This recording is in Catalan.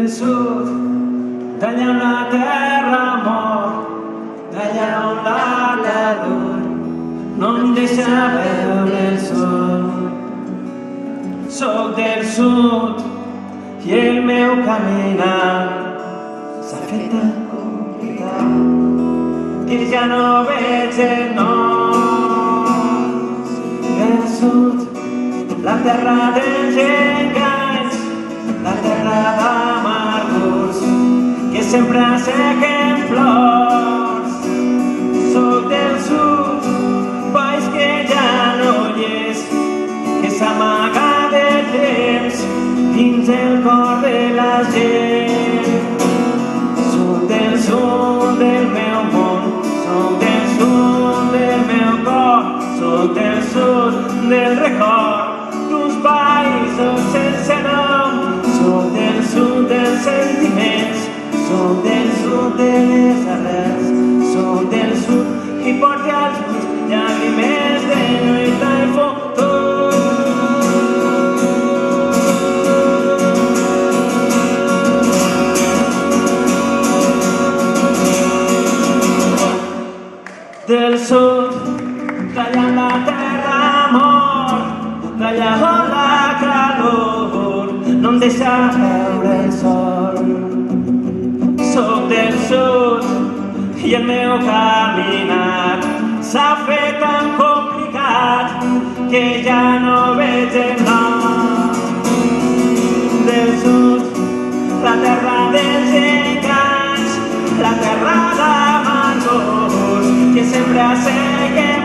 sud, d'allà on la terra mor, d'allà on la calor no em deixa veure el sol. Soc del sud i el meu caminar s'ha fet tan complicat que ja no veig el nord. Del sud, la terra dels enganys, la terra d'amargors que sempre assequen flors. Soc del sud, país que ja no hi és, que s'amaga del temps dins el cor de la gent. Soc del sud del meu món, soc del sud del meu cor, soc del sud del record d'uns països sense nom. Soc del sud dels sentiments, soc del sud de les arrels, soc del sud qui porta als ulls llàgrimes de lluita i futur. Del sud, d'allà on la terra mor, d'allà on la calor no em deixa veure el sol. Soc del sud i el meu caminar s'ha fet tan complicat que ja no veig el nord. Del sud, la terra dels enganys, la terra d'amargors que sempre assequen